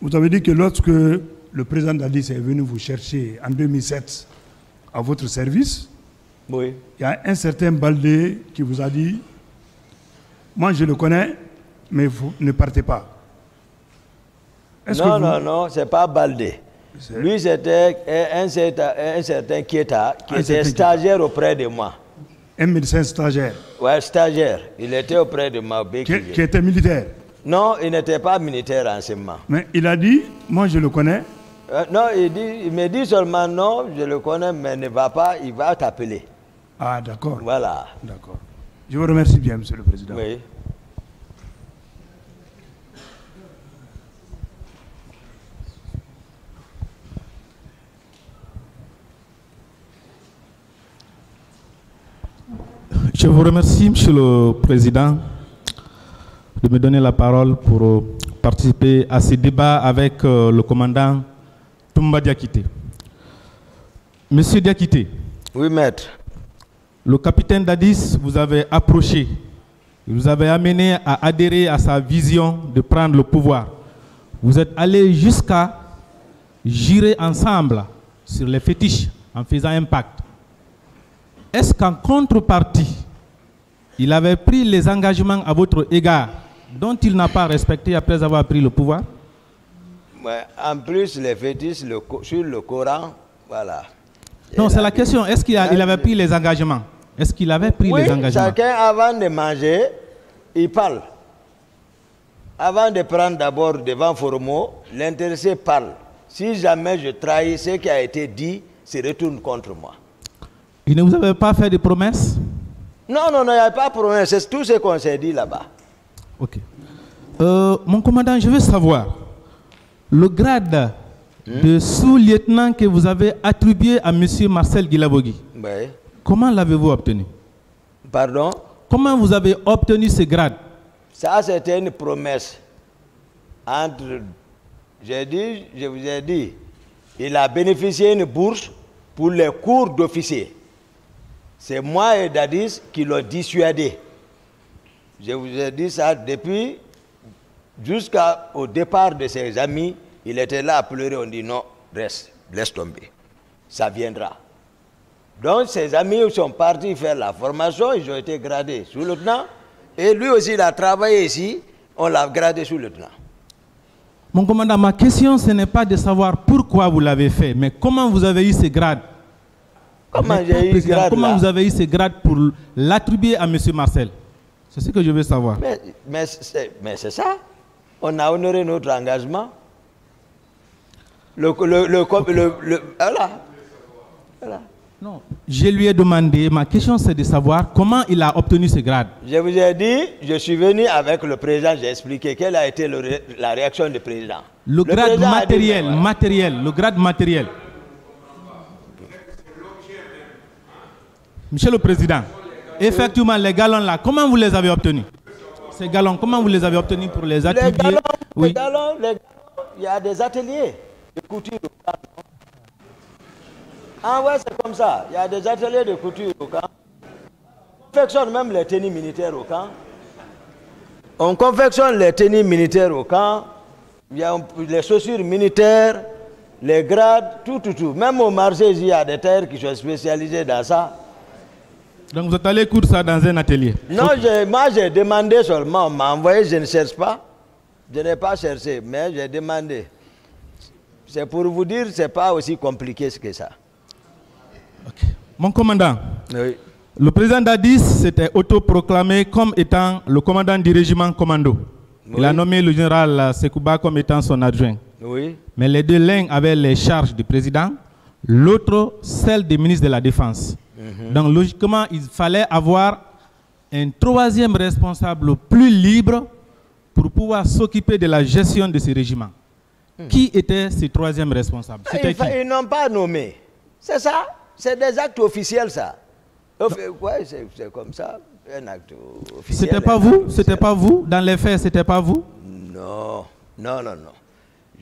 Vous avez dit que lorsque le président Dadis est venu vous chercher en 2007 à votre service, oui. Il y a un certain Baldé qui vous a dit « Moi, je le connais, mais vous ne partez pas. » Non, c'est pas Baldé. Lui, c'était un certain Kieta qui était stagiaire auprès de moi. Un médecin stagiaire? Oui, stagiaire. Il était auprès de moi. Qui était militaire? Non, il n'était pas militaire en ce moment. Mais il a dit « Moi, je le connais. » Non, il me dit seulement « Non, je le connais, mais ne va pas, il va t'appeler. » Ah, d'accord. Voilà. D'accord. Je vous remercie bien, Monsieur le Président. Oui. Je vous remercie, Monsieur le Président, de me donner la parole pour participer à ce débat avec le commandant Toumba Diakité. Monsieur Diakité. Oui, maître. Le capitaine Dadis vous avait approché, vous avez amené à adhérer à sa vision de prendre le pouvoir. Vous êtes allé jusqu'à jurer ensemble sur les fétiches en faisant un pacte. Est-ce qu'en contrepartie, il avait pris les engagements à votre égard dont il n'a pas respecté après avoir pris le pouvoir? Ouais, en plus, les fétiches sur le Coran, voilà. Non, c'est la question. Est-ce qu'il avait pris les engagements? Est-ce qu'il avait pris les engagements? Chacun, avant de manger, il parle. Avant de prendre d'abord devant Foromo, l'intéressé parle. Si jamais je trahis ce qui a été dit, se retourne contre moi. Il ne vous avait pas fait de promesses? Non, il n'y a pas de promesse. C'est tout ce qu'on s'est dit là-bas. Ok. Mon commandant, je veux savoir, le grade de sous-lieutenant que vous avez attribué à M. Marcel Guilabogui, oui. Comment l'avez-vous obtenu? Pardon? Comment vous avez obtenu ce grade? Ça, c'était une promesse. Je vous ai dit, il a bénéficié d'une bourse pour les cours d'officier. C'est moi et Dadis qui l'ont dissuadé. Je vous ai dit ça depuis, jusqu'au départ de ses amis, il était là à pleurer, on dit non, reste, laisse tomber, ça viendra. Donc ses amis sont partis faire la formation, ils ont été gradés sous-lieutenant, et lui aussi il a travaillé ici, on l'a gradé sous-lieutenant. Mon commandant, ma question ce n'est pas de savoir pourquoi vous l'avez fait, mais comment vous avez eu ce grade? Comment j'ai eu ce grade? Comment vous avez eu ce grade pour l'attribuer à M. Marcel? C'est ce que je veux savoir. Mais c'est ça. On a honoré notre engagement. Voilà. Non, je lui ai demandé, ma question c'est de savoir comment il a obtenu ce grade. Je vous ai dit, je suis venu avec le président, j'ai expliqué quelle a été la réaction du président. Le grade matériel, le grade matériel. Monsieur le Président, effectivement, les galons là, comment vous les avez obtenus? Ces galons, comment vous les avez obtenus pour les attribuer? Les galons, il y a des ateliers de couture. Ah ouais, c'est comme ça. Il y a des ateliers de couture au camp. On confectionne même les tenues militaires au camp. On confectionne les tenues militaires au camp. Il y a les chaussures militaires, les grades, tout. Même au marché, il y a des tailleurs qui sont spécialisés dans ça. Donc vous êtes allé coudre ça dans un atelier? Non, moi j'ai demandé seulement, on m'a envoyé, je ne cherche pas. Je n'ai pas cherché, mais j'ai demandé. C'est pour vous dire, ce n'est pas aussi compliqué que ça. Okay. Mon commandant, oui. Le président Dadis s'était autoproclamé comme étant le commandant du régiment commando. Oui. Il a nommé le général Sekouba comme étant son adjoint. Oui. Mais les deux, l'un avait les charges du président, l'autre celle des ministres de la Défense. Donc logiquement, il fallait avoir un troisième responsable plus libre pour pouvoir s'occuper de la gestion de ce régiment. Qui était ce troisième responsable? Ils n'ont pas nommé. C'est ça. C'est des actes officiels, ça. Ouais, c'est comme ça, un acte officiel. C'était pas vous? C'était pas vous? Dans les faits, c'était pas vous? Non.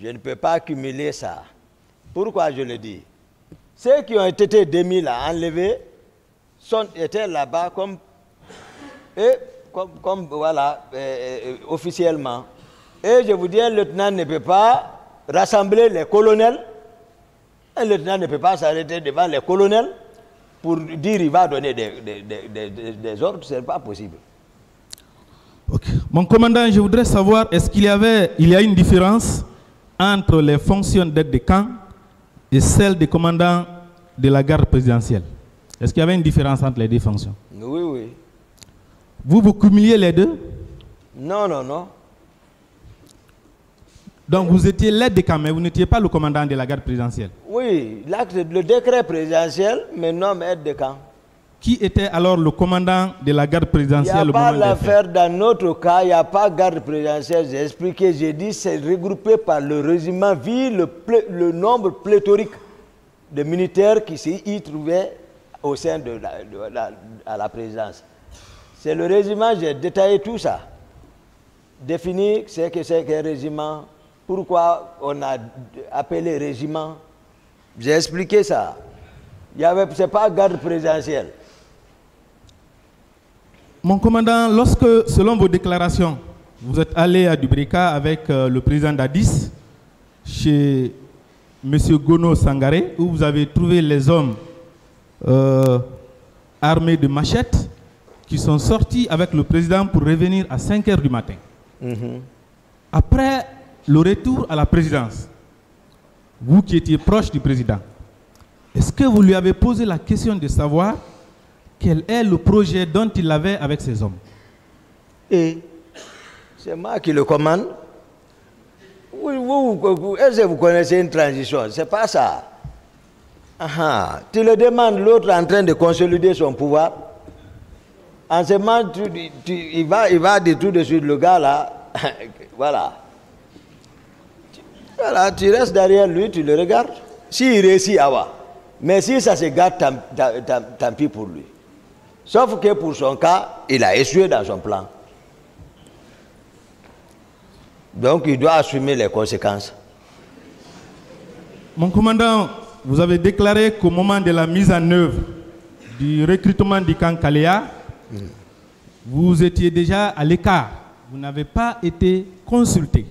Je ne peux pas accumuler ça. Pourquoi je le dis? Ceux qui ont été démis là, enlevés, étaient là-bas comme voilà, officiellement. Et je vous dis, un lieutenant ne peut pas rassembler les colonels. Un lieutenant ne peut pas s'arrêter devant les colonels pour dire qu'il va donner des ordres, ce n'est pas possible. Okay. Mon commandant, je voudrais savoir, est-ce qu'il y a une différence entre les fonctions d'aide de camp et celles des commandants de la garde présidentielle? Est-ce qu'il y avait une différence entre les deux fonctions? Oui, oui. Vous cumuliez les deux? Non, non, non. Donc vous étiez l'aide de camp, mais vous n'étiez pas le commandant de la garde présidentielle? Oui, le décret présidentiel me nomme aide de camp. Qui était alors le commandant de la garde présidentielle? Il n'y a pas l'affaire dans notre cas, il n'y a pas garde présidentielle. J'ai expliqué, j'ai dit c'est regroupé par le régiment vu le nombre pléthorique de militaires qui s'y trouvaient au sein de la présidence. C'est le régiment, j'ai détaillé tout ça. Défini ce que c'est qu'un régiment, pourquoi on a appelé régiment. J'ai expliqué ça. Ce n'est pas garde présidentielle. Mon commandant, lorsque, selon vos déclarations, vous êtes allé à Dubrika avec le président Dadis, chez M. Gono Sangaré, où vous avez trouvé les hommes armés de machettes qui sont sortis avec le président pour revenir à 5 h du matin. Après le retour à la présidence, vous qui étiez proche du président, est-ce que vous lui avez posé la question de savoir quel est le projet dont il avait avec ces hommes? Et c'est moi qui le commande. Est-ce que vous connaissez une transition? C'est pas ça. Tu le demandes, l'autre en train de consolider son pouvoir. En ce moment, il va dire tout de suite, le gars là, voilà. Voilà, tu restes derrière lui, tu le regardes. S'il réussit, à voir. Mais si ça se gâte, tant pis pour lui. Sauf que pour son cas, il a échoué dans son plan. Donc il doit assumer les conséquences. Mon commandant, vous avez déclaré qu'au moment de la mise en œuvre du recrutement du camp Kalea, vous étiez déjà à l'écart. Vous n'avez pas été consulté.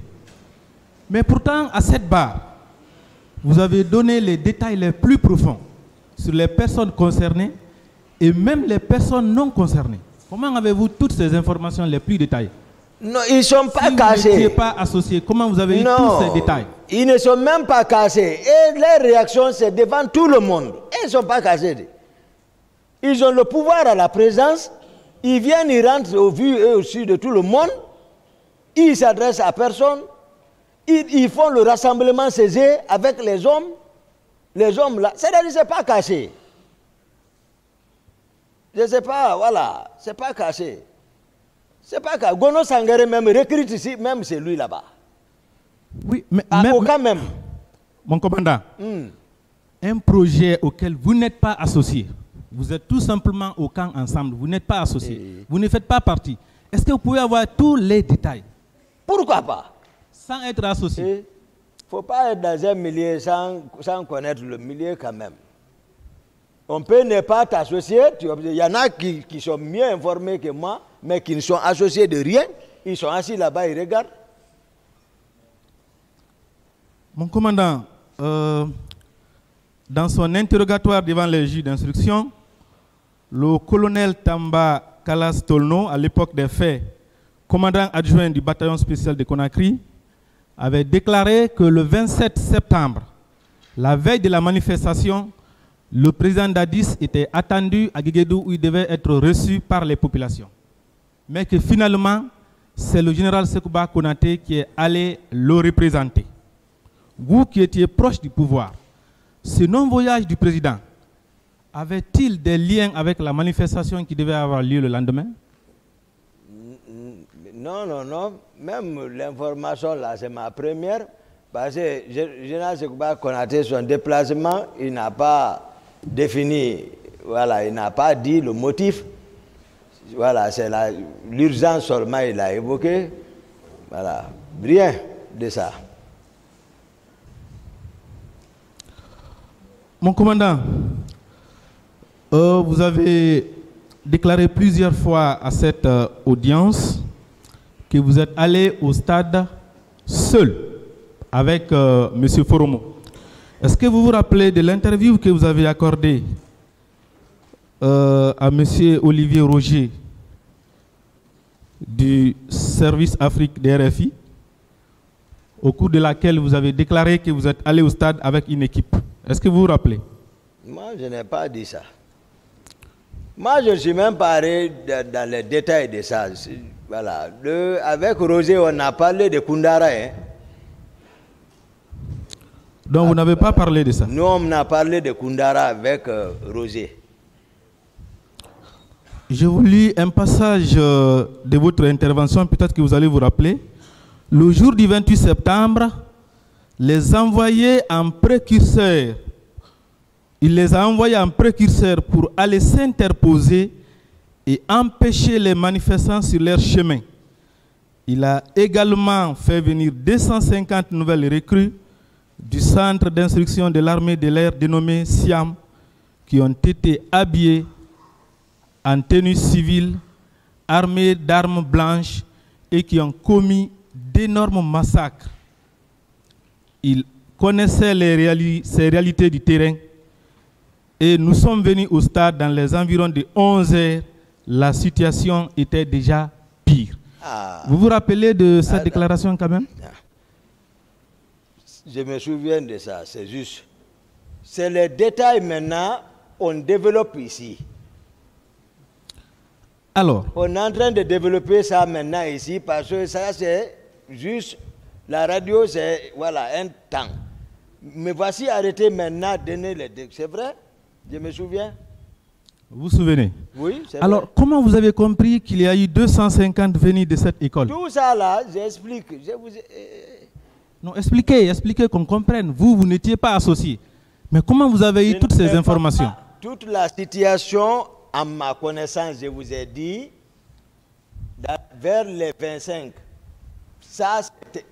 Mais pourtant, à cette barre, vous avez donné les détails les plus profonds sur les personnes concernées et même les personnes non concernées. Comment avez-vous toutes ces informations les plus détaillées? Non, ils ne sont pas cachés. Vous n'étiez pas associé. Comment vous avez eu tous ces détails? Ils ne sont même pas cachés. Et leur réaction, c'est devant tout le monde. Ils ne sont pas cachés. Ils ont le pouvoir à la présence. Ils viennent, ils rentrent au vu et au su de tout le monde. Ils s'adressent à personne. Ils font le rassemblement César avec les hommes. Les hommes là. C'est-à-dire que ce n'est pas caché. Je ne sais pas, voilà. Ce n'est pas caché. C'est pas caché. Gono Sangaré même recrute ici, même c'est lui là-bas. Oui, mais même. Mon commandant, un projet auquel vous n'êtes pas associé, vous êtes tout simplement au camp ensemble, vous n'êtes pas associé, vous ne faites pas partie. Est-ce que vous pouvez avoir tous les détails? Pourquoi pas? Sans être associé. Il ne faut pas être dans un milieu sans connaître le milieu quand même. On peut ne pas t'associer. Il y en a qui sont mieux informés que moi, mais qui ne sont associés de rien. Ils sont assis là-bas, ils regardent. Mon commandant, dans son interrogatoire devant les juges d'instruction, le colonel Tamba Kalas Tolno, à l'époque des faits, commandant adjoint du bataillon spécial de Conakry, avait déclaré que le 27 septembre, la veille de la manifestation, le président Dadis était attendu à Guéguédou où il devait être reçu par les populations. Mais que finalement, c'est le général Sekouba Konaté qui est allé le représenter. Vous qui étiez proche du pouvoir, ce non-voyage du président avait-il des liens avec la manifestation qui devait avoir lieu le lendemain? Non, non, non. Même l'information là, c'est ma première. Parce que le général Sekouba Konaté, son déplacement, il n'a pas défini, voilà, il n'a pas dit le motif. Voilà, c'est l'urgence seulement, il a évoqué. Voilà, rien de ça. Mon commandant, vous avez déclaré plusieurs fois à cette audience que vous êtes allé au stade seul, avec M. Foromo. Est-ce que vous vous rappelez de l'interview que vous avez accordée à M. Olivier Roger du service Afrique des RFI, au cours de laquelle vous avez déclaré que vous êtes allé au stade avec une équipe? Est-ce que vous vous rappelez? Moi, je n'ai pas dit ça. Moi, je ne suis même pas allé dans les détails de ça. Voilà. Avec Roger, on a parlé de Koundara. Hein. Donc, vous n'avez pas parlé de ça? Nous, on a parlé de Koundara avec Roger. Je vous lis un passage de votre intervention, peut-être que vous allez vous rappeler. Le jour du 28 septembre, les envoyés en précurseur, il les a envoyés en précurseur pour aller s'interposer et empêcher les manifestants sur leur chemin. Il a également fait venir 250 nouvelles recrues du centre d'instruction de l'armée de l'air dénommé Siam, qui ont été habillés en tenue civile, armés d'armes blanches et qui ont commis d'énormes massacres. Il connaissait ces réalités du terrain et nous sommes venus au stade dans les environs de 11 heures. La situation était déjà pire. Vous vous rappelez de cette déclaration quand même? Je me souviens de ça, c'est juste. C'est les détails maintenant, on développe ici. Alors, on est en train de développer ça maintenant ici parce que ça c'est juste, la radio c'est voilà, un temps. Mais voici arrêté maintenant, donner les... C'est vrai? Je me souviens. Vous vous souvenez? Oui, c'est Alors, vrai. comment vous avez compris qu'il y a eu 250 venus de cette école? Tout ça là, j'explique. Non, expliquez qu'on comprenne. Vous n'étiez pas associé. Mais comment vous avez eu toutes ces informations? Toute la situation, à ma connaissance, je vous ai dit, vers les 25, ça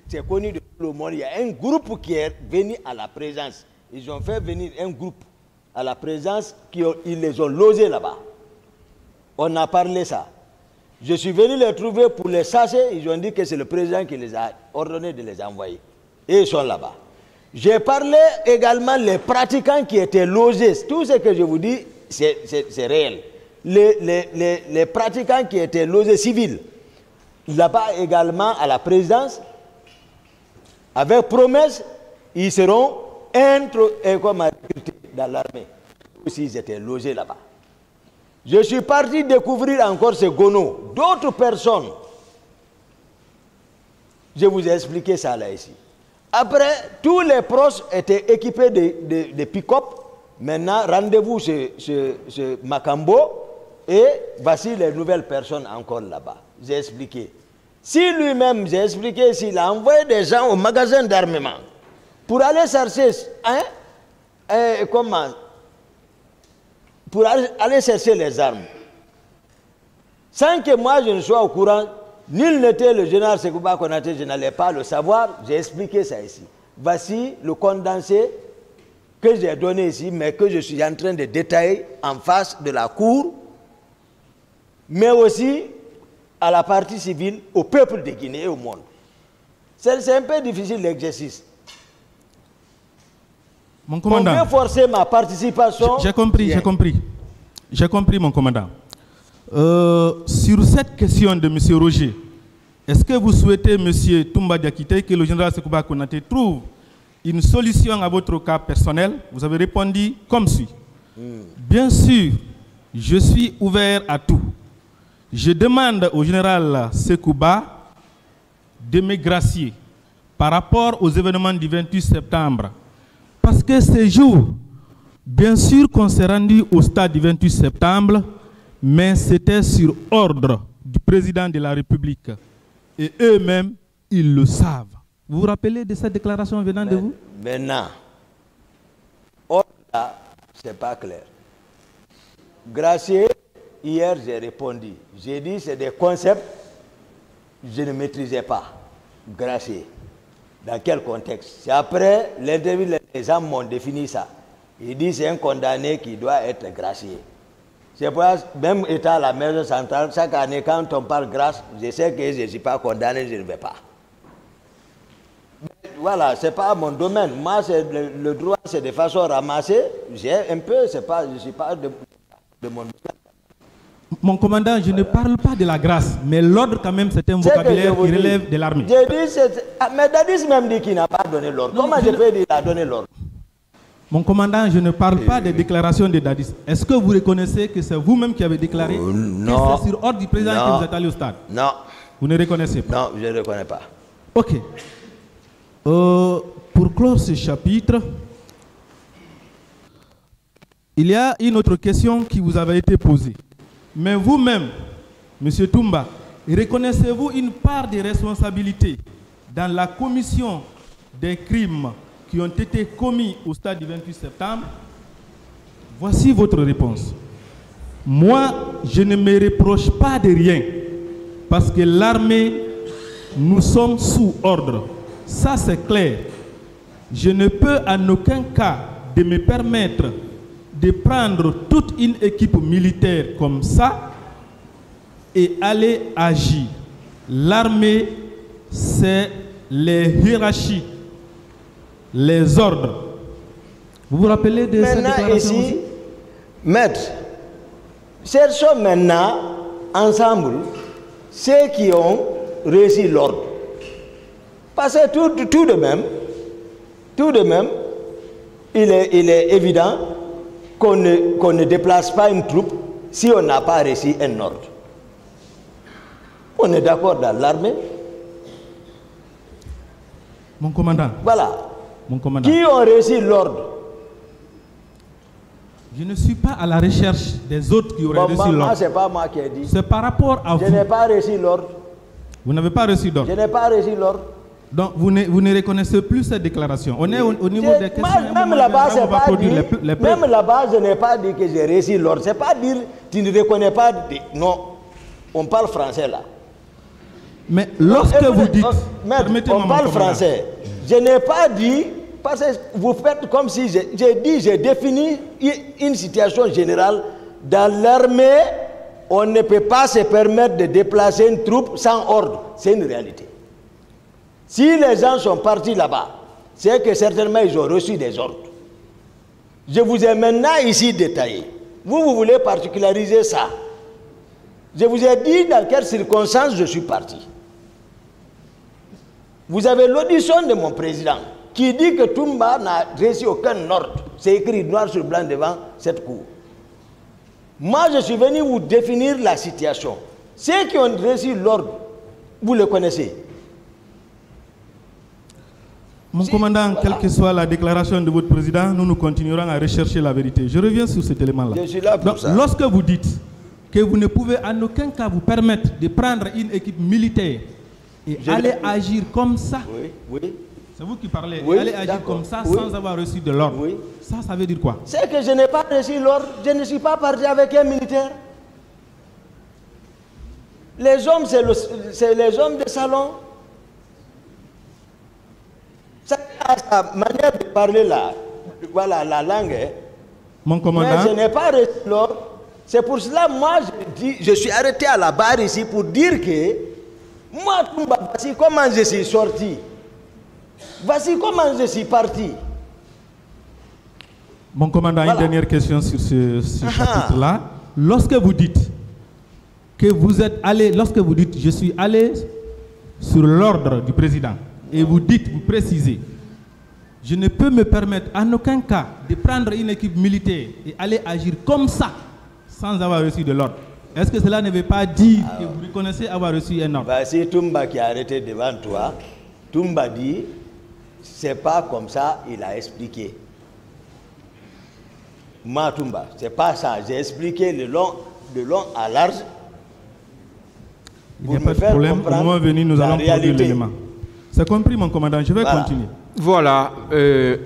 c'est connu de tout le monde. Il y a un groupe qui est venu à la présence. Ils ont fait venir un groupe à la présence, ils les ont logés là-bas. On a parlé ça. Je suis venu les trouver pour les chasser. Ils ont dit que c'est le président qui les a ordonné de les envoyer. Et ils sont là-bas. J'ai parlé également des pratiquants qui étaient logés. Tout ce que je vous dis, c'est réel. Les pratiquants qui étaient logés civils, là-bas également à la présidence, avec promesse, ils seront recrutés dans l'armée. Aussi, ils étaient logés là-bas. Je suis parti découvrir encore ce Gono. D'autres personnes. Je vous ai expliqué ça là ici. Après, tous les proches étaient équipés de pick-up. Maintenant, rendez-vous chez Makambo. Et voici les nouvelles personnes encore là-bas. J'ai expliqué. Si lui-même, j'ai expliqué, s'il a envoyé des gens au magasin d'armement pour aller chercher, pour aller chercher les armes, sans que moi je ne sois au courant, nul n'était le général Sekouba Konaté, je n'allais pas le savoir, j'ai expliqué ça ici. Voici le condensé que j'ai donné ici, mais que je suis en train de détailler en face de la cour, mais aussi à la partie civile, au peuple de Guinée et au monde. C'est un peu difficile l'exercice. Mon commandant, on veut forcer ma participation. J'ai compris, mon commandant. Sur cette question de M. Roger, est-ce que vous souhaitez, M. Toumba Diakité, que le général Sekouba Konaté trouve une solution à votre cas personnel? Vous avez répondu comme suit. Bien sûr, je suis ouvert à tout. Je demande au général Sekouba de me gracier par rapport aux événements du 28 septembre. Parce que ce jour, bien sûr qu'on s'est rendu au stade du 28 septembre, mais c'était sur ordre du président de la République. Et eux-mêmes, ils le savent. Vous vous rappelez de cette déclaration venant de vous? Maintenant, ordre là, c'est pas clair. Gracier, hier j'ai répondu. J'ai dit c'est des concepts que je ne maîtrisais pas. Gracier. Dans quel contexte? C'est après l'interview, les gens m'ont défini ça. Ils disent c'est un condamné qui doit être gracié. C'est pour ça, même étant à la maison centrale, chaque année, quand on parle grâce, je sais que je ne suis pas condamné, je ne vais pas. voilà, c'est pas mon domaine. Moi, le droit, c'est de façon ramassée. J'ai un peu, je ne suis pas de mon domaine. Mon commandant, je ne parle pas de la grâce, mais l'ordre quand même, c'est un vocabulaire qui relève de l'armée. Mais Dadis même dit qu'il n'a pas donné l'ordre. Comment je peux dire qu'il a donné l'ordre? Mon commandant, je ne parle pas des déclarations de Dadis. Est-ce que vous reconnaissez que c'est vous-même qui avez déclaré non, que c'est sur ordre du président que vous êtes allé au stade? Non. Vous ne reconnaissez pas? Non, je ne reconnais pas. Ok. Pour clore ce chapitre, il y a une autre question qui vous avait été posée. Mais vous-même, M. Toumba, reconnaissez-vous une part des responsabilités dans la commission des crimes qui ont été commis au stade du 28 septembre? Voici votre réponse. Moi, je ne me reproche pas de rien, parce que l'armée, nous sommes sous ordre. Ça, c'est clair. Je ne peux en aucun cas de me permettre de prendre toute une équipe militaire comme ça et aller agir. L'armée, c'est les hiérarchies, les ordres. Vous vous rappelez de cette déclaration ici, aussi? Maître, cherchons maintenant ensemble ceux qui ont réussi l'ordre. Parce que tout de même, il est évident qu'on ne déplace pas une troupe si on n'a pas reçu un ordre. On est d'accord dans l'armée. Mon commandant. Voilà. Mon commandant. Qui ont reçu l'ordre? Je ne suis pas à la recherche des autres qui auraient reçu l'ordre. Ce n'est pas moi qui ai dit. C'est par rapport à vous. Je n'ai pas reçu l'ordre. Vous n'avez pas reçu d'ordre? Je n'ai pas reçu l'ordre. Donc vous ne reconnaissez plus cette déclaration. On est au niveau des questions. Même là-bas, je n'ai pas dit que j'ai reçu l'ordre. Ce n'est pas dire tu ne reconnais pas. Non, on parle français là. Mais lorsque vous dites... on parle français. Je n'ai pas dit, parce que vous faites comme si j'ai défini une situation générale. Dans l'armée, on ne peut pas se permettre de déplacer une troupe sans ordre. C'est une réalité. Si les gens sont partis là-bas, c'est que certainement ils ont reçu des ordres. Je vous ai maintenant ici détaillé. Vous voulez particulariser ça. Je vous ai dit dans quelles circonstances je suis parti. Vous avez l'audition de mon président qui dit que Toumba n'a reçu aucun ordre. C'est écrit noir sur blanc devant cette cour. Moi, je suis venu vous définir la situation. Ceux qui ont reçu l'ordre, vous le connaissez. Mon commandant, voilà. Quelle que soit la déclaration de votre président, nous continuerons à rechercher la vérité. Je reviens sur cet élément-là. Je suis là pour ça. Lorsque vous dites que vous ne pouvez en aucun cas vous permettre de prendre une équipe militaire et aller agir comme ça, oui. C'est vous qui parlez, oui, aller agir comme ça sans avoir reçu de l'ordre. Oui. Ça veut dire quoi? C'est que je n'ai pas reçu l'ordre, je ne suis pas parti avec un militaire. Les hommes, c'est les hommes de salon. Ça a sa manière de parler là, voilà la langue. Hein. Mon commandant. Mais je n'ai pas reçu l'ordre. C'est pour cela, moi, je suis arrêté à la barre ici pour dire que moi, Toumba, voici comment je suis sorti. Voici comment je suis parti. Mon commandant, voilà. Une dernière question sur ce chapitre-là. Lorsque vous dites que vous êtes allé, lorsque vous dites je suis allé sur l'ordre du président, et vous dites, vous précisez, je ne peux me permettre en aucun cas de prendre une équipe militaire et aller agir comme ça, sans avoir reçu de l'ordre. Est-ce que cela ne veut pas dire que vous reconnaissez avoir reçu un ordre? C'est Toumba qui a arrêté devant toi. Toumba dit, c'est pas comme ça, il a expliqué. Moi, Toumba, c'est pas ça. J'ai expliqué de long à large. Il n'y a pas de problème. Au moment venu, nous allons produire l'élément. C'est compris, mon commandant. Je vais continuer. Voilà.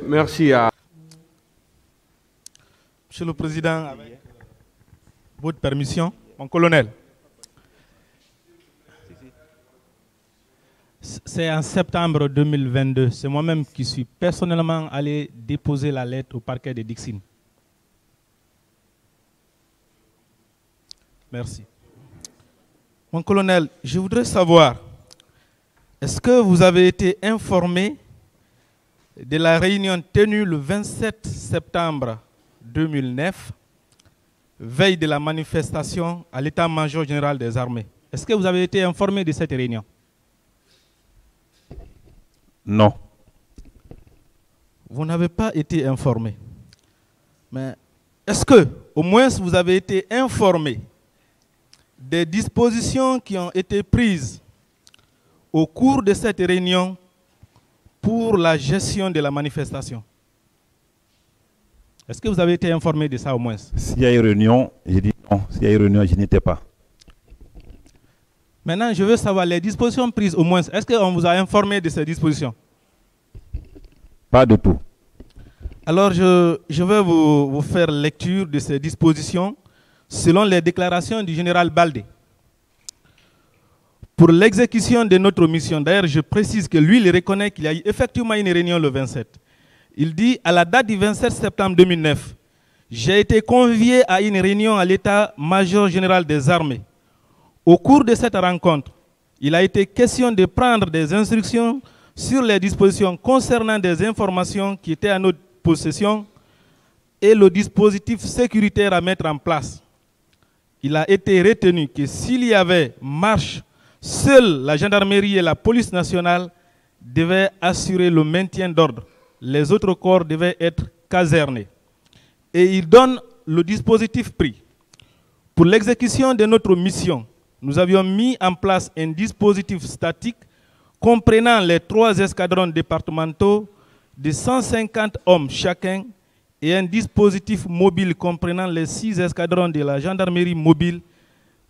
Merci à... Monsieur le Président, avec votre permission, mon colonel. C'est en septembre 2022. C'est moi-même qui suis personnellement allé déposer la lettre au parquet de Dixine. Merci. Mon colonel, je voudrais savoir, est-ce que vous avez été informé de la réunion tenue le 27 septembre 2009, veille de la manifestation à l'état-major général des armées. Est-ce que vous avez été informé de cette réunion? Non. Vous n'avez pas été informé. Mais est-ce que, au moins, vous avez été informé des dispositions qui ont été prises au cours de cette réunion pour la gestion de la manifestation? Est-ce que vous avez été informé de ça au moins? S'il y a une réunion, j'ai dit non. S'il y a une réunion, je n'étais pas. Maintenant, je veux savoir les dispositions prises au moins. Est-ce qu'on vous a informé de ces dispositions? Pas du tout. Alors, je vais vous faire lecture de ces dispositions selon les déclarations du général Baldé. Pour l'exécution de notre mission, d'ailleurs, je précise que lui, il reconnaît qu'il y a eu effectivement une réunion le 27. Il dit, à la date du 27 septembre 2009, j'ai été convié à une réunion à l'état-major général des armées. Au cours de cette rencontre, il a été question de prendre des instructions sur les dispositions concernant des informations qui étaient à notre possession et le dispositif sécuritaire à mettre en place. Il a été retenu que s'il y avait marche, seule la gendarmerie et la police nationale devaient assurer le maintien d'ordre. Les autres corps devaient être casernés. Et il donne le dispositif pris. Pour l'exécution de notre mission, nous avions mis en place un dispositif statique comprenant les 3 escadrons départementaux de 150 hommes chacun et un dispositif mobile comprenant les 6 escadrons de la gendarmerie mobile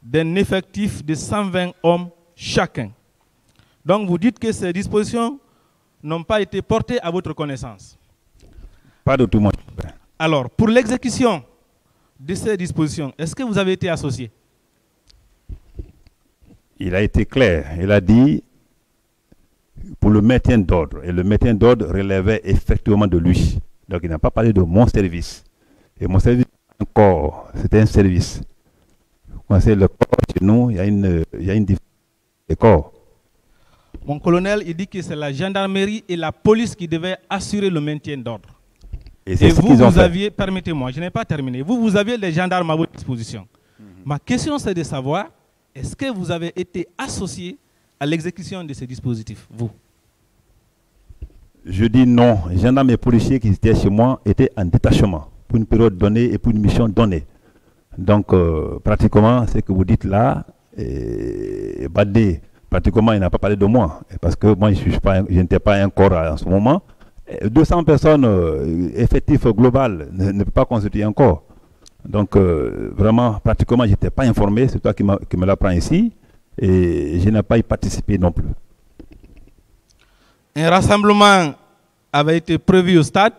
d'un effectif de 120 hommes chacun. Donc vous dites que ces dispositions n'ont pas été portées à votre connaissance. Pas de tout, moi. Alors, pour l'exécution de ces dispositions, est-ce que vous avez été associé? Il a été clair. Il a dit pour le maintien d'ordre. Et le maintien d'ordre relevait effectivement de lui. Donc il n'a pas parlé de mon service. Et mon service, encore, c'était un service. Vous connaissez le corps chez nous, il y a une différence de corps. Mon colonel, il dit que c'est la gendarmerie et la police qui devaient assurer le maintien d'ordre. Et c'est ce qu'ils ont fait. Aviez, permettez-moi, je n'ai pas terminé. Vous aviez les gendarmes à votre disposition. Ma question, c'est de savoir, est-ce que vous avez été associé à l'exécution de ces dispositifs, vous? Je dis non. Les gendarmes et policiers qui étaient chez moi étaient en détachement pour une période donnée et pour une mission donnée. Donc, pratiquement, ce que vous dites là, Badé, pratiquement, il n'a pas parlé de moi. Parce que moi, je n'étais pas un corps en ce moment. 200 personnes, effectif global, ne peut pas constituer un corps. Donc, vraiment, pratiquement, je n'étais pas informé. C'est toi qui me l'apprends ici. Et je n'ai pas y participé non plus. Un rassemblement avait été prévu au stade,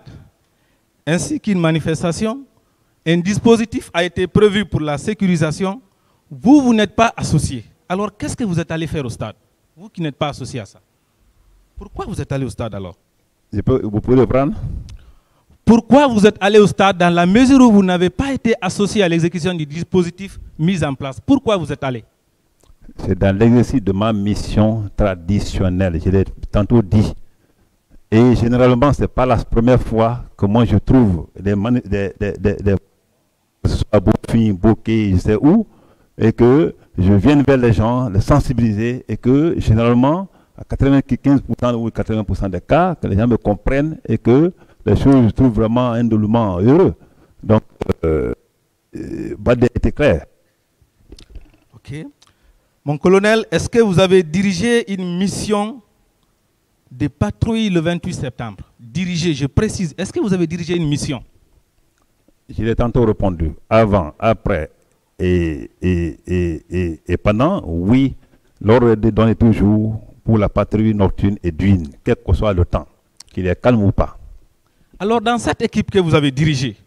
ainsi qu'une manifestation. Un dispositif a été prévu pour la sécurisation. Vous n'êtes pas associé. Alors, qu'est-ce que vous êtes allé faire au stade? Vous qui n'êtes pas associé à ça. Pourquoi vous êtes allé au stade alors? Vous pouvez le prendre? Pourquoi vous êtes allé au stade dans la mesure où vous n'avez pas été associé à l'exécution du dispositif mis en place? Pourquoi vous êtes allé? C'est dans l'exercice de ma mission traditionnelle, je l'ai tantôt dit. Et généralement, ce n'est pas la première fois que moi je trouve des bouquets, je sais où, et que je viens vers les gens, les sensibiliser, et que généralement, à 95% ou 80% des cas, que les gens me comprennent et que les choses, je trouve vraiment indolublement heureux. Donc, Badé était clair. Ok. Mon colonel, est-ce que vous avez dirigé une mission de patrouille le 28 septembre? Dirigé, je précise. Est-ce que vous avez dirigé une mission? Je l'ai tantôt répondu. Avant, après et pendant, oui. L'ordre est donné toujours pour la patrouille nocturne et d'huile, quel que soit le temps, qu'il est calme ou pas. Alors, dans cette équipe que vous avez dirigée,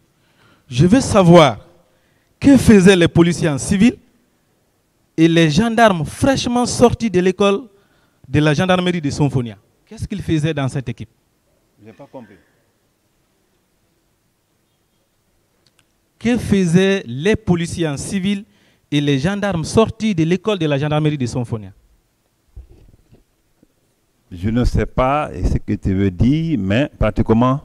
je veux savoir que faisaient les policiers en civil et les gendarmes fraîchement sortis de l'école de la gendarmerie de Sonfonia. Qu'est-ce qu'ils faisaient dans cette équipe? Je n'ai pas compris. Que faisaient les policiers en civil et les gendarmes sortis de l'école de la gendarmerie de Sonfonia? Je ne sais pas ce que tu veux dire, mais pratiquement,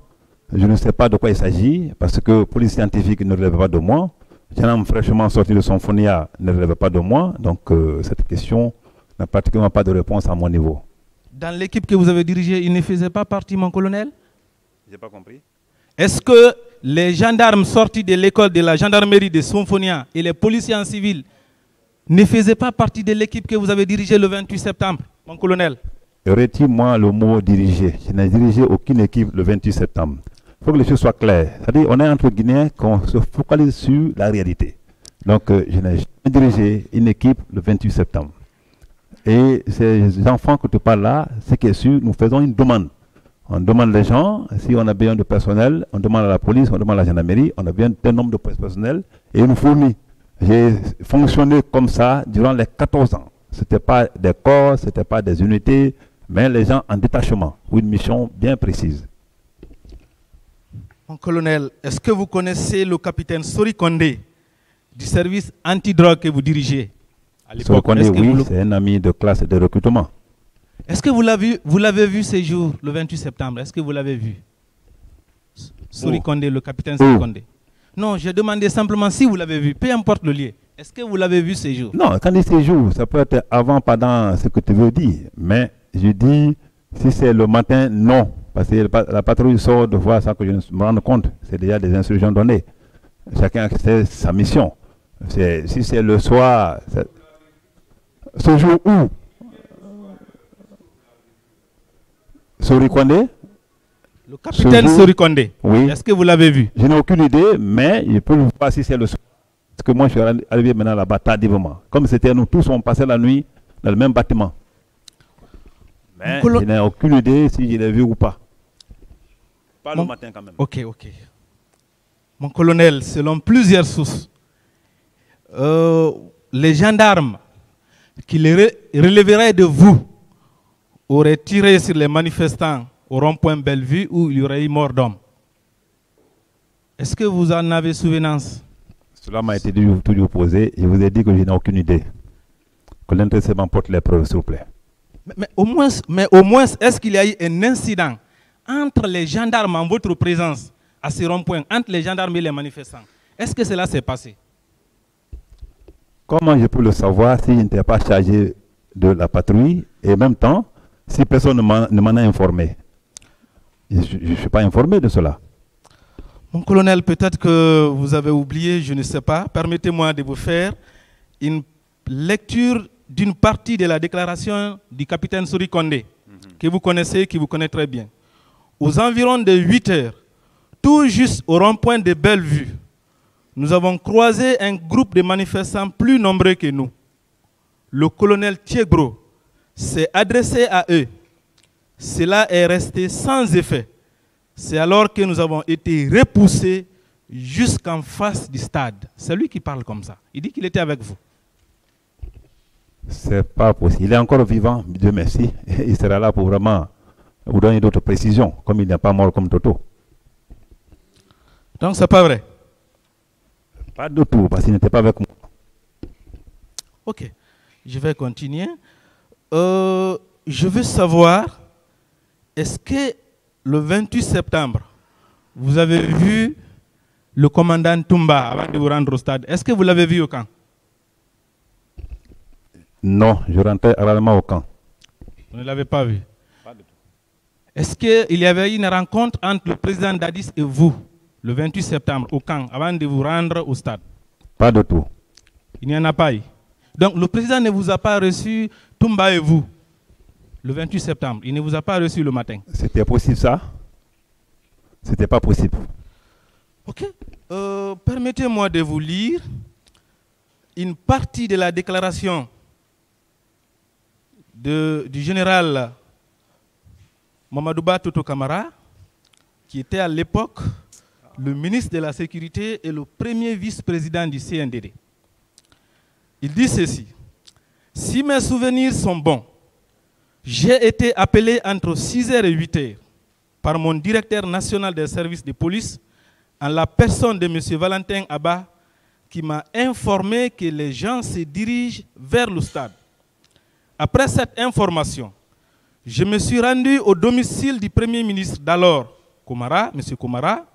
je ne sais pas de quoi il s'agit, parce que police scientifique ne relève pas de moi. Tianam fraîchement sorti de son Symphonia ne relève pas de moi, donc cette question n'a pratiquement pas de réponse à mon niveau. Dans l'équipe que vous avez dirigée, il ne faisait pas partie, mon colonel? J'ai pas compris. Est-ce que les gendarmes sortis de l'école de la gendarmerie de Symphonia et les policiers en civil ne faisaient pas partie de l'équipe que vous avez dirigée le 28 septembre, mon colonel? Retire-moi le mot diriger. Je n'ai dirigé aucune équipe le 28 septembre. Il faut que les choses soient claires. C'est-à-dire on est entre Guinéens qu'on se focalise sur la réalité. Donc je n'ai jamais dirigé une équipe le 28 septembre. Et ces enfants que tu parles là, c'est que sûr, nous faisons une demande. On demande les gens, si on a besoin de personnel, on demande à la police, on demande à la gendarmerie, on a besoin d'un nombre de personnel et on nous fournit. J'ai fonctionné comme ça durant les 14 ans. Ce n'était pas des corps, ce n'était pas des unités, mais les gens en détachement, ou une mission bien précise. Mon colonel, est-ce que vous connaissez le capitaine Sori Kondé du service antidrogue que vous dirigez à l'époque? Sori Kondé, oui, c'est un ami de classe de recrutement. Est-ce que vous l'avez vu ce jour, le 28 septembre? Est-ce que vous l'avez vu? Sori Kondé, le capitaine Sori Kondé. Non, j'ai demandé simplement si vous l'avez vu, peu importe le lieu. Est-ce que vous l'avez vu ce jour? Non, quand je dis ce jour, ça peut être avant, pendant ce que tu veux dire. Mais je dis, si c'est le matin, non. Parce que la patrouille sort de voir ça que je me rends compte. C'est déjà des instructions données. Chacun sait sa mission. Si c'est le soir, ce jour où Sori Kondé? Le capitaine Sori Kondé. Oui. Est-ce que vous l'avez vu? Je n'ai aucune idée, mais je peux voir si c'est le soir. Parce que moi, je suis arrivé maintenant là-bas tardivement. Comme c'était nous tous, on passait la nuit dans le même bâtiment. Mais je n'ai aucune idée si je l'ai vu ou pas. Pas le matin quand même. Ok. Mon colonel, selon plusieurs sources, les gendarmes qui les relèveraient de vous auraient tiré sur les manifestants au rond-point Bellevue où il y aurait eu mort d'homme. Est-ce que vous en avez souvenance? Cela m'a été toujours posé. Je vous ai dit que je n'ai aucune idée. Que l'intéressé m'emporte les preuves, s'il vous plaît. Mais au moins, est-ce qu'il y a eu un incident entre les gendarmes en votre présence à ce rond-point, entre les gendarmes et les manifestants? Est-ce que cela s'est passé? Comment je peux le savoir si je n'étais pas chargé de la patrouille et en même temps, si personne ne m'en a informé? Je ne suis pas informé de cela. Mon colonel, peut-être que vous avez oublié, je ne sais pas. Permettez-moi de vous faire une lecture d'une partie de la déclaration du capitaine Sori Kondé, que vous connaissez, qui vous connaît très bien. Aux environs de 8 heures, tout juste au rond-point de Bellevue, nous avons croisé un groupe de manifestants plus nombreux que nous. Le colonel Thiegro s'est adressé à eux. Cela est resté sans effet. C'est alors que nous avons été repoussés jusqu'en face du stade. C'est lui qui parle comme ça. Il dit qu'il était avec vous. C'est pas possible. Il est encore vivant, Dieu merci. Il sera là pour vraiment vous donner d'autres précisions, comme il n'est pas mort comme Toto. Donc c'est pas vrai? Pas du tout, parce qu'il n'était pas avec moi. Ok, je vais continuer. Je veux savoir, est-ce que le 28 septembre, vous avez vu le commandant Toumba avant de vous rendre au stade? Est-ce que vous l'avez vu au camp? Non, je rentrais rarement au camp. Vous ne l'avez pas vu? Pas du tout. Est-ce qu'il y avait une rencontre entre le président Dadis et vous, le 28 septembre, au camp, avant de vous rendre au stade? Pas du tout. Il n'y en a pas eu. Donc le président ne vous a pas reçu, Toumba et vous, le 28 septembre. Il ne vous a pas reçu le matin. C'était possible ça? C'était pas possible. Ok. Permettez-moi de vous lire une partie de la déclaration du général Mamadouba Toto Kamara, qui était à l'époque le ministre de la Sécurité et le premier vice-président du CNDD. Il dit ceci: si mes souvenirs sont bons, j'ai été appelé entre 6h et 8h par mon directeur national des services de police en la personne de M. Valentin Abba, qui m'a informé que les gens se dirigent vers le stade. Après cette information, Je me suis rendu au domicile du Premier ministre d'alors, Komara, M. Komara.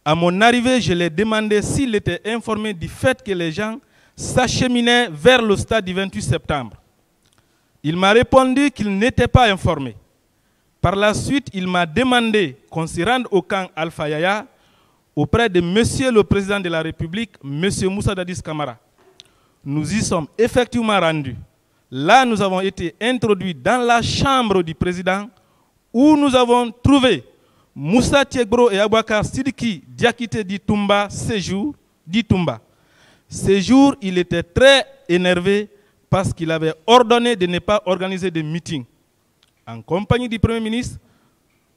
À mon arrivée, je lui ai demandé s'il était informé du fait que les gens s'acheminaient vers le stade du 28 septembre. Il m'a répondu qu'il n'était pas informé. Par la suite, il m'a demandé qu'on se rende au camp Alpha Yaya auprès de Monsieur le Président de la République, Monsieur Moussa Dadis Camara. Nous y sommes effectivement rendus. Là, nous avons été introduits dans la chambre du président où nous avons trouvé Moussa Tiegbro et Abouakar Sidiki Diakité Ditumba séjour. Ce jour, il était très énervé parce qu'il avait ordonné de ne pas organiser de meeting. En compagnie du Premier ministre,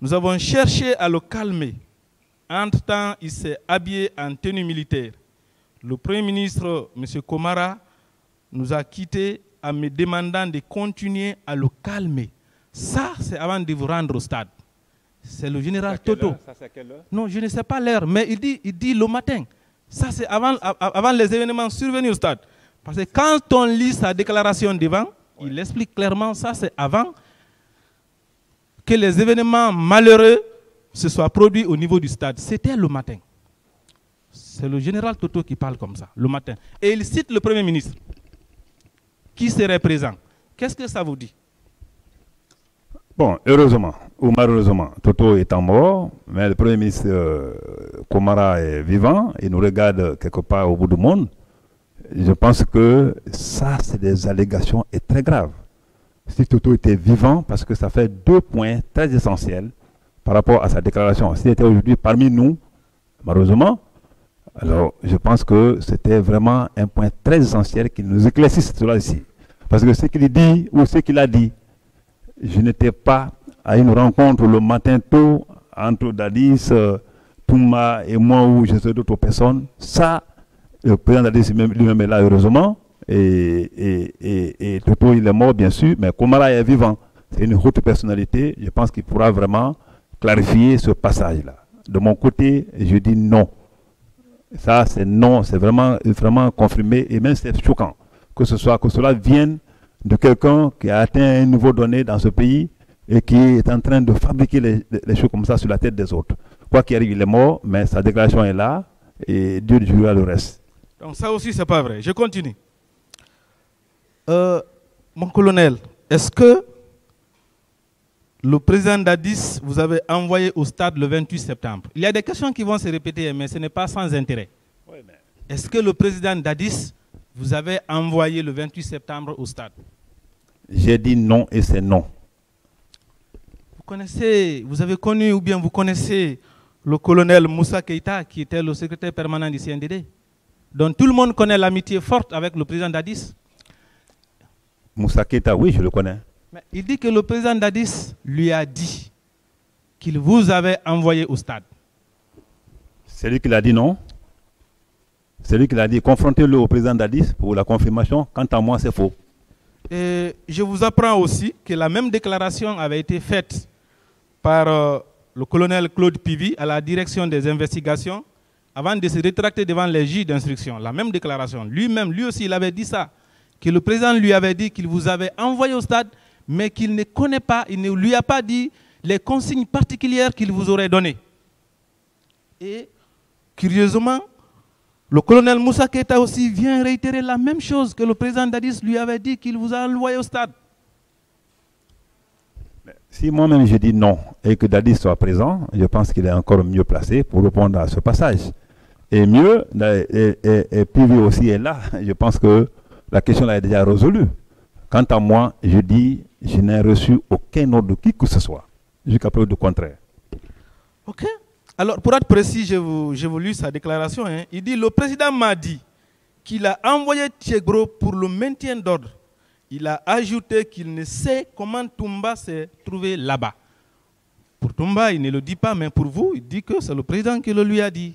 nous avons cherché à le calmer. Entre-temps, il s'est habillé en tenue militaire. Le Premier ministre, M. Komara, nous a quittés en me demandant de continuer à le calmer. Ça, c'est avant de vous rendre au stade. C'est le général Toto. Ça, c'est à quelle heure? Non, je ne sais pas l'heure, mais il dit le matin. Ça, c'est avant les événements survenus au stade. Parce que quand on lit sa déclaration devant, il explique clairement, ça c'est avant que les événements malheureux se soient produits au niveau du stade. C'était le matin. C'est le général Toto qui parle comme ça, le matin. Et il cite le Premier ministre, qui serait présent. Qu'est-ce que ça vous dit? Bon, heureusement, ou malheureusement, Toto étant mort, mais le Premier ministre Komara est vivant, il nous regarde quelque part au bout du monde. Je pense que ça, c'est des allégations et très graves. Si Toto était vivant, parce que ça fait 2 points très essentiels par rapport à sa déclaration. S'il était aujourd'hui parmi nous, malheureusement, alors je pense que c'était vraiment un point très essentiel qu'il nous éclaircisse cela ici. Parce que ce qu'il dit ou ce qu'il a dit, je n'étais pas à une rencontre le matin tôt entre Dadis, Touma et moi ou je sais d'autres personnes. Ça, le président Dadis lui-même est là heureusement. Et Toto il est mort bien sûr, mais Komara est vivant. C'est une haute personnalité. Je pense qu'il pourra vraiment clarifier ce passage-là. De mon côté, je dis non. Ça, c'est non. C'est vraiment confirmé et même c'est choquant que cela vienne de quelqu'un qui a atteint un niveau donné dans ce pays et qui est en train de fabriquer les choses comme ça sur la tête des autres. Quoi qu'il arrive, il est mort, mais sa déclaration est là et Dieu jurera le reste. Donc ça aussi, c'est pas vrai. Je continue. Mon colonel, est-ce que le président Dadis vous avez envoyé au stade le 28 septembre? Il y a des questions qui vont se répéter, mais ce n'est pas sans intérêt. Oui, mais... Est-ce que le président Dadis vous avez envoyé le 28 septembre au stade? J'ai dit non et c'est non. Vous avez connu ou bien vous connaissez le colonel Moussa Keïta qui était le secrétaire permanent du CNDD, dont tout le monde connaît l'amitié forte avec le président Dadis. Moussa Keïta, oui, je le connais. Mais il dit que le président Dadis lui a dit qu'il vous avait envoyé au stade. C'est lui qui l'a dit, non? C'est lui qui l'a dit. Confrontez-le au président Dadis pour la confirmation. Quant à moi, c'est faux. Et je vous apprends aussi que la même déclaration avait été faite par le colonel Claude Pivi à la direction des investigations avant de se rétracter devant les juges d'instruction. La même déclaration. Lui-même, lui aussi, il avait dit ça. Que le président lui avait dit qu'il vous avait envoyé au stade, mais qu'il ne connaît pas, il ne lui a pas dit les consignes particulières qu'il vous aurait données. Et, curieusement, le colonel Moussa Keïta aussi vient réitérer la même chose que le président Dadis lui avait dit qu'il vous a envoyé au stade. Si moi-même je dis non et que Dadis soit présent, je pense qu'il est encore mieux placé pour répondre à ce passage. Et mieux, et Pivi aussi est là, je pense que la question là est déjà résolue. Quant à moi, je dis, je n'ai reçu aucun ordre de qui que ce soit, jusqu'à preuve du contraire. Ok. Alors, pour être précis, j'ai lu sa déclaration. Hein. Il dit, le président m'a dit qu'il a envoyé Tiegbro pour le maintien d'ordre. Il a ajouté qu'il ne sait comment Toumba s'est trouvé là-bas. Pour Toumba, il ne le dit pas, mais pour vous, il dit que c'est le président qui le lui a dit,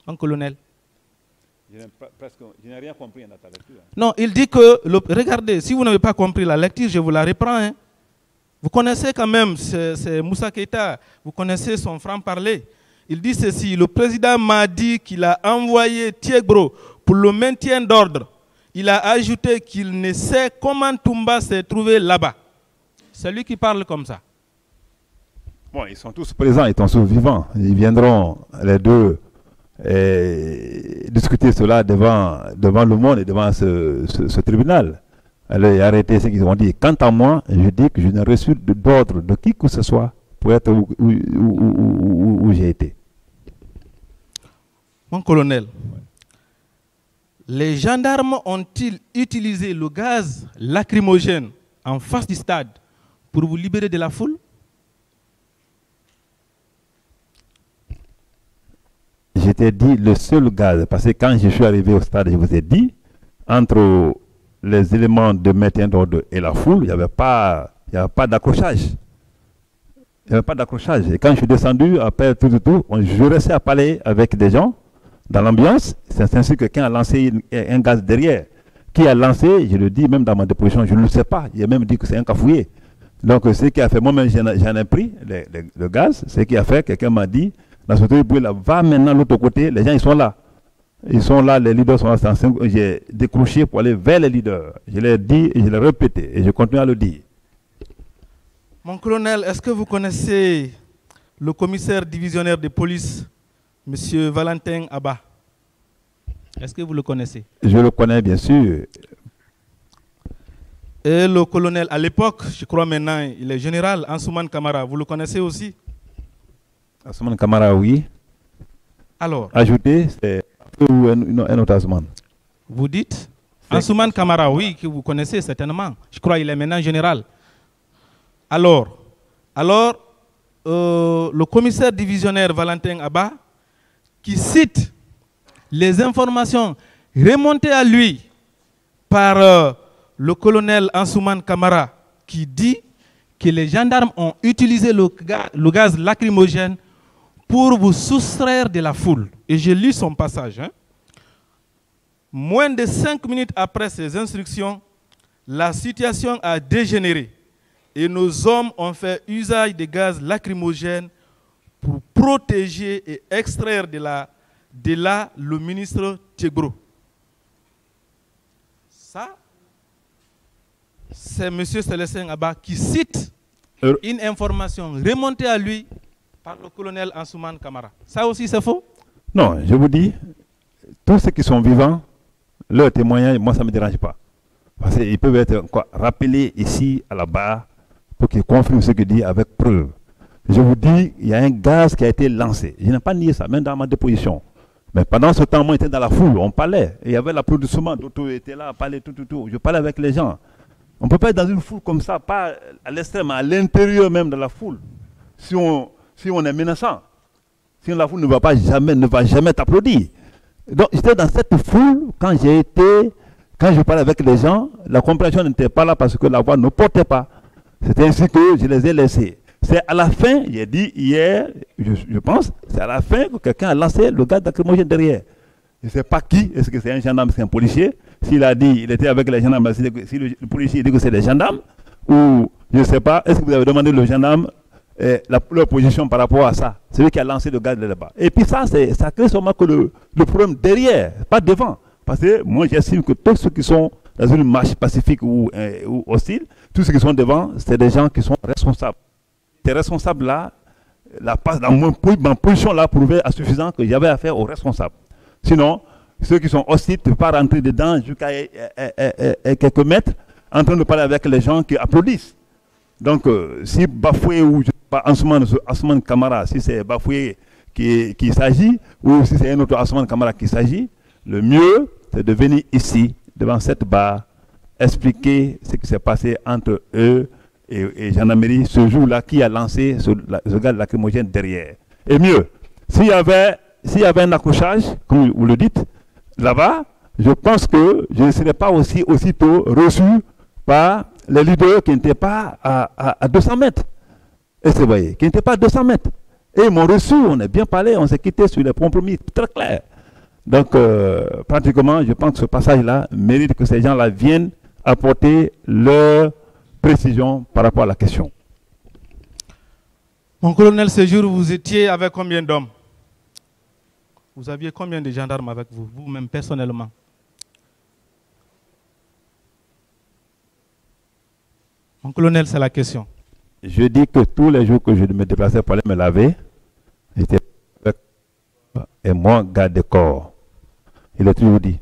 en colonel. Je n'ai rien compris dans ta lecture. Non, il dit que, regardez, si vous n'avez pas compris la lecture, je vous la reprends. Hein. Vous connaissez quand même, c'est Moussa Keïta, vous connaissez son franc-parler. Il dit ceci, le président m'a dit qu'il a envoyé Tiegbro pour le maintien d'ordre. Il a ajouté qu'il ne sait comment Toumba s'est trouvé là-bas. celui qui parle comme ça. Bon, ils sont tous présents, ils sont tous vivants. Ils viendront, les deux, discuter cela devant le monde et devant ce tribunal. Alors, arrêtez ce qu'ils ont dit. Quant à moi, je dis que je n'ai reçu d'ordre de qui que ce soit pour être où j'ai été. Mon colonel, les gendarmes ont-ils utilisé le gaz lacrymogène en face du stade pour vous libérer de la foule? Je t'ai dit le seul gaz, parce que quand je suis arrivé au stade, je vous ai dit, entre les éléments de maintien d'ordre et la foule, il n'y avait pas d'accrochage. Il n'y avait pas d'accrochage. Et quand je suis descendu, après je restais à parler avec des gens dans l'ambiance. C'est ainsi que quelqu'un a lancé un gaz derrière. Qui a lancé, je le dis même dans ma déposition, je ne le sais pas. J'ai même dit que c'est un cafouillé. Donc ce qui a fait, moi-même j'en ai pris le gaz, ce qui a fait, quelqu'un m'a dit, la société là, va maintenant de l'autre côté, les gens ils sont là. Ils sont là, les leaders sont là. J'ai décroché pour aller vers les leaders. Je l'ai dit et je l'ai répété et je continue à le dire. Mon colonel, est-ce que vous connaissez le commissaire divisionnaire de police, M. Valentin Abba? Est-ce que vous le connaissez? Je le connais bien sûr. Et le colonel, à l'époque, je crois maintenant, il est général, Ansouman Kamara, vous le connaissez aussi? Ansouman Kamara, oui. Alors, ajouter, c'est un autre Ansouman. Vous dites Ansouman Kamara, oui, que vous connaissez certainement. Je crois qu'il est maintenant général. Alors, le commissaire divisionnaire Valentin Abba, qui cite les informations remontées à lui par le colonel Ansouman Kamara, qui dit que les gendarmes ont utilisé le gaz lacrymogène pour vous soustraire de la foule. Et j'ai lu son passage. Moins de 5 minutes après ces instructions, la situation a dégénéré et nos hommes ont fait usage de gaz lacrymogène pour protéger et extraire de là le ministre Tchegro. Ça, c'est M. Célestin Abba qui cite une information remontée à lui par le colonel Ansouman Kamara. Ça aussi, c'est faux? Non, je vous dis, tous ceux qui sont vivants, leur témoignage, moi, ça ne me dérange pas. Parce qu'ils peuvent être rappelés ici, à la barre, pour qu'ils confirment ce qu'ils disent avec preuve. Je vous dis, il y a un gaz qui a été lancé. Je n'ai pas nié ça, même dans ma déposition. Mais pendant ce temps, moi, j'étais dans la foule, on parlait. Et il y avait l'applaudissement, d'autres étaient là, parlait tout. Je parlais avec les gens. On ne peut pas être dans une foule comme ça, pas à l'extrême, à l'intérieur même de la foule. Si on est menaçant, si la foule ne va jamais t'applaudir. Donc j'étais dans cette foule quand je parlais avec les gens, la compréhension n'était pas là parce que la voix ne portait pas. C'est ainsi que je les ai laissés. C'est à la fin, j'ai dit hier, je pense, c'est à la fin que quelqu'un a lancé le gaz lacrymogène derrière. Je ne sais pas qui, est-ce que c'est un gendarme, c'est un policier. S'il a dit, il était avec les gendarmes, si le policier dit que c'est des gendarmes, ou je ne sais pas, est-ce que vous avez demandé le gendarme leur position par rapport à ça? C'est lui qui a lancé le gaz là-bas. Et puis ça crée seulement que le problème derrière, pas devant. Parce que moi j'estime que tous ceux qui sont dans une marche pacifique ou hostile, tous ceux qui sont devant, c'est des gens qui sont responsables. Ces responsables-là, ma position là prouvait à suffisant que j'avais affaire aux responsables. Sinon, ceux qui sont hostiles ne peuvent pas rentrer dedans jusqu'à quelques mètres en train de parler avec les gens qui applaudissent. Donc, si Bafoué ou Ansouman Kamara, si c'est Bafoué qui s'agit, ou si c'est un autre Ansouman Kamara qui s'agit, le mieux, c'est de venir ici, devant cette barre, expliquer ce qui s'est passé entre eux et gendarmerie ce jour-là, qui a lancé ce gaz lacrymogène derrière. Et mieux, s'il y avait un accrochage, comme vous le dites, là-bas, je pense que je ne serais pas aussitôt reçu par les leaders qui n'étaient pas à 200 mètres. Et vous voyez, qui n'étaient pas à 200 mètres. Et ils m'ont reçu, on a bien parlé, on s'est quitté sur des compromis très clairs. Donc, pratiquement, je pense que ce passage-là mérite que ces gens-là viennent apporter leur précision par rapport à la question. Mon colonel, ce jour, vous étiez avec combien d'hommes? Vous aviez combien de gendarmes avec vous, vous-même personnellement? Mon colonel, c'est la question. Je dis que tous les jours que je me déplaçais pour aller me laver, j'étais avec et moi garde de corps. Il a toujours dit.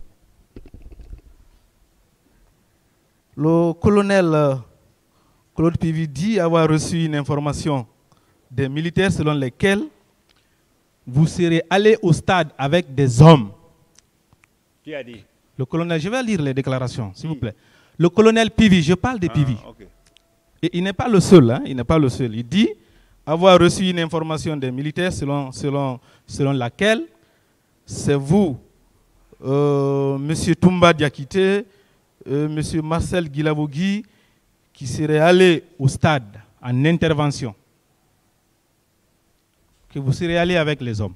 Le colonel Claude Pivi dit avoir reçu une information des militaires selon lesquels vous serez allé au stade avec des hommes. Qui a dit? Le colonel, je vais lire les déclarations, s'il vous plaît. Le colonel Pivi, je parle de Pivi. Okay. Et il n'est pas le seul, hein, il n'est pas le seul. Il dit avoir reçu une information des militaires selon laquelle c'est vous, M. Toumba Diakité, M. Marcel Guilavogui, qui serez allé au stade en intervention. Que vous serez allé avec les hommes.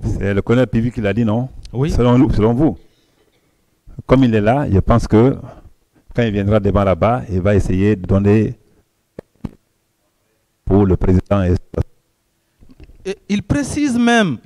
C'est le colonel Pivi qui l'a dit, non? Oui. Selon vous. Comme il est là, je pense que quand il viendra devant là-bas, il va essayer de donner pour le président. Et il précise même,